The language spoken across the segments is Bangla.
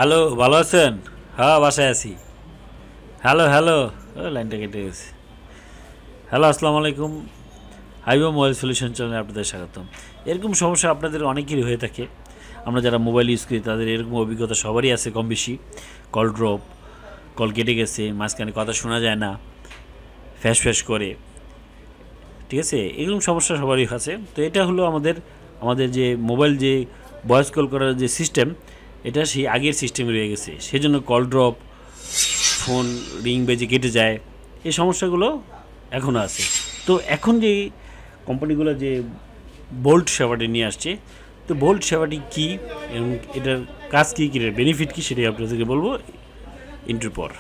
হ্যালো, ভালো আছেন? হ্যাঁ, বাসায় আছি। হ্যালো হ্যালো, ও লাইনটা কেটে গেছে। হ্যালো, আসসালামু আলাইকুম। হাইবা মোবাইল সলিউশন চ্যানেলে আপনাদের স্বাগতম। এরকম সমস্যা আপনাদের অনেকেরই হয়ে থাকে। আমরা যারা মোবাইল ইউজ করি তাদের এরকম অভিজ্ঞতা সবারই আছে কম বেশি। কল ড্রপ, কল কেটে গেছে, মাঝখানে কথা শোনা যায় না, ফ্যাশ ফ্যাশ করে, ঠিক আছে? এরকম সমস্যা সবারই আছে। তো এটা হলো আমাদের আমাদের যে মোবাইল যে ভয়েস কল করার যে সিস্টেম, এটা সেই আগের সিস্টেমে রয়ে গেছে। সেজন্য কল ড্রপ, ফোন রিং বেজে কেটে যায়, এই সমস্যাগুলো এখনও আছে। তো এখন যে কোম্পানিগুলো যে বোল্ট সেবাটি নিয়ে আসছে, তো বোল্ট সেবাটি কী এবং এটার কাজ কী, কী বেনিফিট কী, সেটাই আপনাদেরকে বলবো ইন্টুর পর।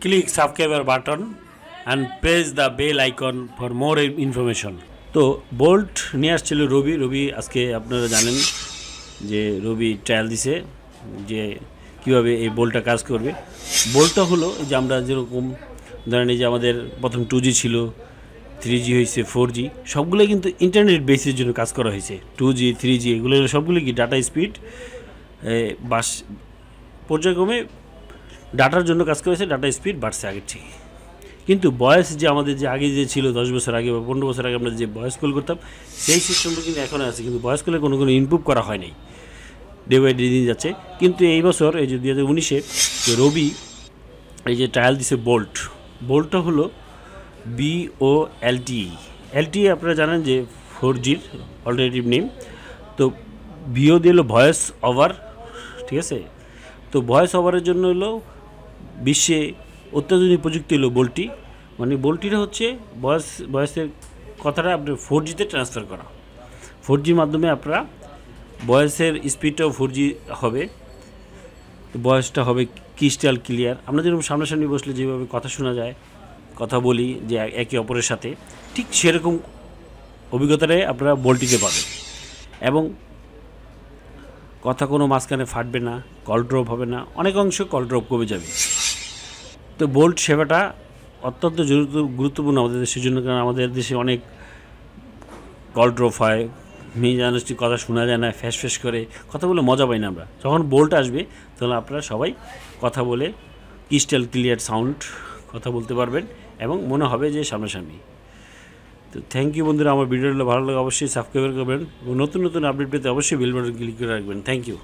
Click subscriber button and press the bell icon for more information. তো বোল্ট নিয়ে আসছিল রবি আজকে আপনারা জানেন যে রবি ট্রায়াল দিছে যে কীভাবে এই বোল্টটা কাজ করবে। বোল্টটা হলো যে আমরা যেরকম ধরেন এই যে আমাদের প্রথম 2G ছিল, 3G হয়েছে, 4G, সবগুলোই কিন্তু ইন্টারনেট বেসের জন্য কাজ করা হয়েছে। 2G 3G এগুলো সবগুলো কি ডাটা স্পিড বাস পর্যায়ক্রমে ডাটার জন্য কাজ করেছে, ডাটা স্পিড বাড়ছে আগের থেকে। কিন্তু বয়স যে আমাদের যে আগে যে ছিল 10 বছর আগে বা 15 বছর আগে আমরা যে ভয়েস কল করতাম, সেই সিস্টেমটা কিন্তু এখনও আছে, কিন্তু ভয়েস কলে কোনো ইমপ্রুভ করা হয় নাই, ডে বাই ডে দিন যাচ্ছে। কিন্তু এই বছর এই যে 2019-এ যে রবি এই যে ট্রায়াল দিছে বোল্টটা হলো BOLTE আপনারা জানেন যে 4Gর অল্টারনেটিভ নেম। তো বিও দিল ভয়েস ওভার, ঠিক আছে? তো ভয়েস ওভারের জন্য হলো বিশ্বে অত্যাধুনিক প্রযুক্তি হলো বোল্টি। মানে বোল্টিটা হচ্ছে ভয়েসের কথাটা আপনার 4Gতে ট্রান্সফার করা। 4Gর মাধ্যমে আপনারা ভয়েসের স্পিডটাও 4G হবে, ভয়েসটা হবে ক্রিস্টাল ক্লিয়ার। আমরা যেরকম সামনাসামনি বসলে যেভাবে কথা শোনা যায়, কথা বলি যে একে অপরের সাথে, ঠিক সেরকম অভিজ্ঞতাটাই আপনারা বোল্টিতে পাবেন। এবং কথা কোনো মাঝখানে ফাটবে না, কল ড্রপ হবে না, অনেক অংশ কল ড্রপ কমে যাবে। তো বোল্ট সেবাটা অত্যন্ত গুরুত্বপূর্ণ আমাদের দেশের জন্য, কারণ আমাদের দেশে অনেক কল ড্রপ হয়, মেয়ে কথা শোনা যায় না, ফ্যাস ফ্যাস করে, কথা বলে মজা পাই না আমরা। যখন বোল্ট আসবে তখন আপনারা সবাই কথা বলে ক্রিস্টাল ক্লিয়ার সাউন্ড কথা বলতে পারবেন এবং মনে হবে যে সামনাসামনি। তো থ্যাংক ইউ বন্ধুরা, আমার ভিডিওগুলো ভালো লাগে অবশ্যই সাবস্ক্রাইব করবেন এবং নতুন নতুন আপডেট পেতে অবশ্যই বেল বাটন ক্লিক করে রাখবেন। Thank you.